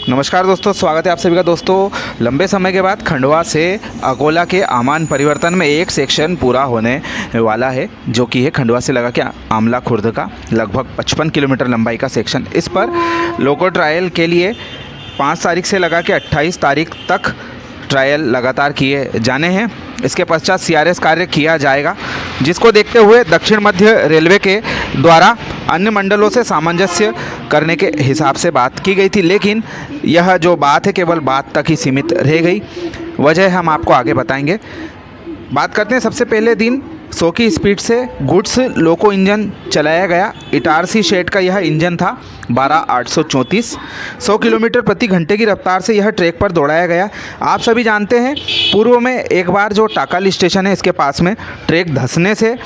नमस्कार दोस्तों, स्वागत है आप सभी का। दोस्तों, लंबे समय के बाद खंडवा से अकोला के आमान परिवर्तन में एक सेक्शन पूरा होने वाला है, जो कि है खंडवा से लगा के आमला खुर्द का लगभग 55 किलोमीटर लंबाई का सेक्शन। इस पर लोको ट्रायल के लिए 5 तारीख से लगा के 28 तारीख तक ट्रायल लगातार किए जाने हैं। इसके पश्चात CRS कार्य किया जाएगा, जिसको देखते हुए दक्षिण मध्य रेलवे के द्वारा अन्य मंडलों से सामंजस्य करने के हिसाब से बात की गई थी, लेकिन यह जो बात है केवल बात तक ही सीमित रह गई। वजह हम आपको आगे बताएंगे। बात करते हैं सबसे पहले दिन 100 की स्पीड से गुड्स लोको इंजन चलाया गया। इटारसी शेड का यह इंजन था 12834। 100 किलोमीटर प्रति घंटे की रफ्तार से यह ट्रैक पर दौड़ाया गया। आप सभी जानते हैं, पूर्व में एक बार जो टाकाली स्टेशन है इसके पास में ट्रैक धंसने से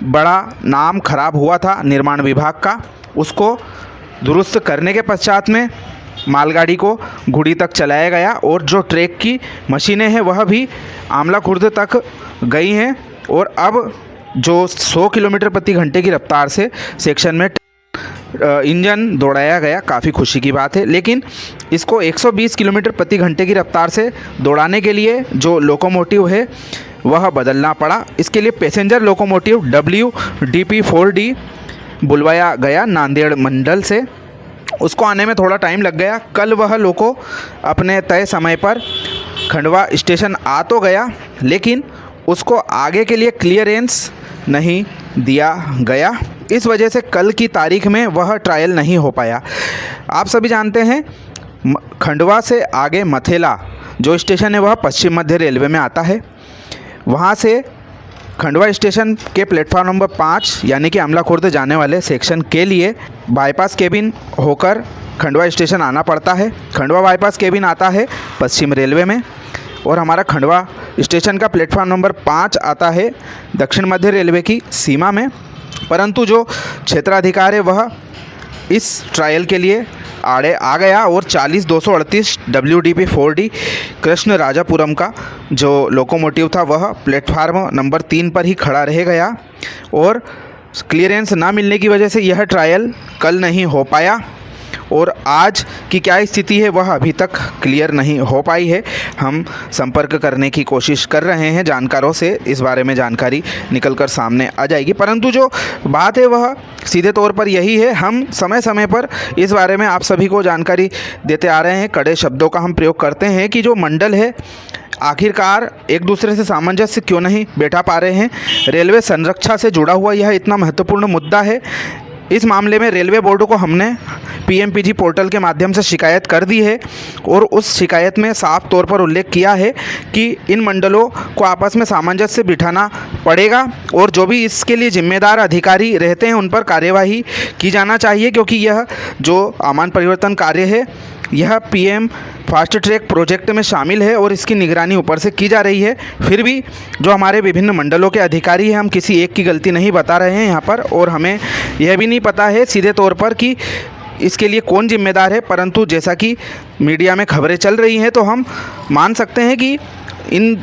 बड़ा नाम खराब हुआ था निर्माण विभाग का। उसको दुरुस्त करने के पश्चात में मालगाड़ी को गुड़ी तक चलाया गया और जो ट्रैक की मशीनें हैं वह भी आमला खुर्द तक गई हैं और अब जो 100 किलोमीटर प्रति घंटे की रफ्तार से सेक्शन में इंजन दौड़ाया गया, काफ़ी खुशी की बात है। लेकिन इसको 120 किलोमीटर प्रति घंटे की रफ्तार से दौड़ाने के लिए जो लोकोमोटिव है वह बदलना पड़ा। इसके लिए पैसेंजर लोकोमोटिव WDP4D बुलवाया गया नांदेड़ मंडल से। उसको आने में थोड़ा टाइम लग गया। कल वह लोको अपने तय समय पर खंडवा स्टेशन आ तो गया, लेकिन उसको आगे के लिए क्लियरेंस नहीं दिया गया। इस वजह से कल की तारीख में वह ट्रायल नहीं हो पाया। आप सभी जानते हैं, खंडवा से आगे मथेला जो स्टेशन है वह पश्चिम मध्य रेलवे में आता है। वहाँ से खंडवा स्टेशन के प्लेटफॉर्म नंबर 5 यानी कि आमला खुर्द जाने वाले सेक्शन के लिए बाईपास केबिन होकर खंडवा स्टेशन आना पड़ता है। खंडवा बाईपास केबिन आता है पश्चिम रेलवे में और हमारा खंडवा स्टेशन का प्लेटफॉर्म नंबर 5 आता है दक्षिण मध्य रेलवे की सीमा में। परंतु जो क्षेत्राधिकार है वह इस ट्रायल के लिए आड़े आ गया और 40238 WDP4D कृष्ण राजापुरम का जो लोकोमोटिव था वह प्लेटफार्म नंबर 3 पर ही खड़ा रह गया और क्लियरेंस ना मिलने की वजह से यह ट्रायल कल नहीं हो पाया। और आज की क्या स्थिति है वह अभी तक क्लियर नहीं हो पाई है। हम संपर्क करने की कोशिश कर रहे हैं जानकारों से, इस बारे में जानकारी निकलकर सामने आ जाएगी। परंतु जो बात है वह सीधे तौर पर यही है, हम समय समय पर इस बारे में आप सभी को जानकारी देते आ रहे हैं। कड़े शब्दों का हम प्रयोग करते हैं कि जो मंडल है आखिरकार एक दूसरे से सामंजस्य क्यों नहीं बैठा पा रहे हैं। रेलवे संरक्षा से जुड़ा हुआ यह इतना महत्वपूर्ण मुद्दा है। इस मामले में रेलवे बोर्ड को हमने PMPG पोर्टल के माध्यम से शिकायत कर दी है और उस शिकायत में साफ तौर पर उल्लेख किया है कि इन मंडलों को आपस में सामंजस्य बिठाना पड़ेगा और जो भी इसके लिए जिम्मेदार अधिकारी रहते हैं उन पर कार्यवाही की जाना चाहिए, क्योंकि यह जो आमान परिवर्तन कार्य है यह PM फास्ट ट्रैक प्रोजेक्ट में शामिल है और इसकी निगरानी ऊपर से की जा रही है। फिर भी जो हमारे विभिन्न मंडलों के अधिकारी हैं, हम किसी एक की गलती नहीं बता रहे हैं यहाँ पर, और हमें यह भी नहीं पता है सीधे तौर पर कि इसके लिए कौन जिम्मेदार है। परंतु जैसा कि मीडिया में खबरें चल रही हैं तो हम मान सकते हैं कि इन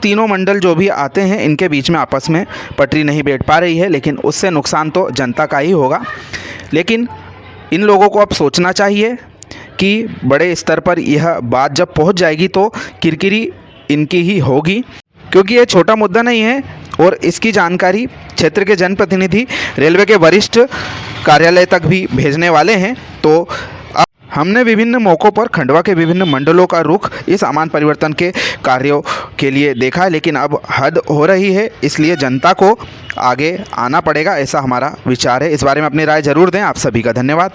तीनों मंडल जो भी आते हैं इनके बीच में आपस में पटरी नहीं बैठ पा रही है, लेकिन उससे नुकसान तो जनता का ही होगा। लेकिन इन लोगों को अब सोचना चाहिए कि बड़े स्तर पर यह बात जब पहुंच जाएगी तो किरकिरी इनकी ही होगी, क्योंकि ये छोटा मुद्दा नहीं है और इसकी जानकारी क्षेत्र के जनप्रतिनिधि रेलवे के वरिष्ठ कार्यालय तक भी भेजने वाले हैं। तो अब हमने विभिन्न मौक़ों पर खंडवा के विभिन्न मंडलों का रुख इस आमान परिवर्तन के कार्यों के लिए देखा है, लेकिन अब हद हो रही है, इसलिए जनता को आगे आना पड़ेगा, ऐसा हमारा विचार है। इस बारे में अपनी राय जरूर दें। आप सभी का धन्यवाद।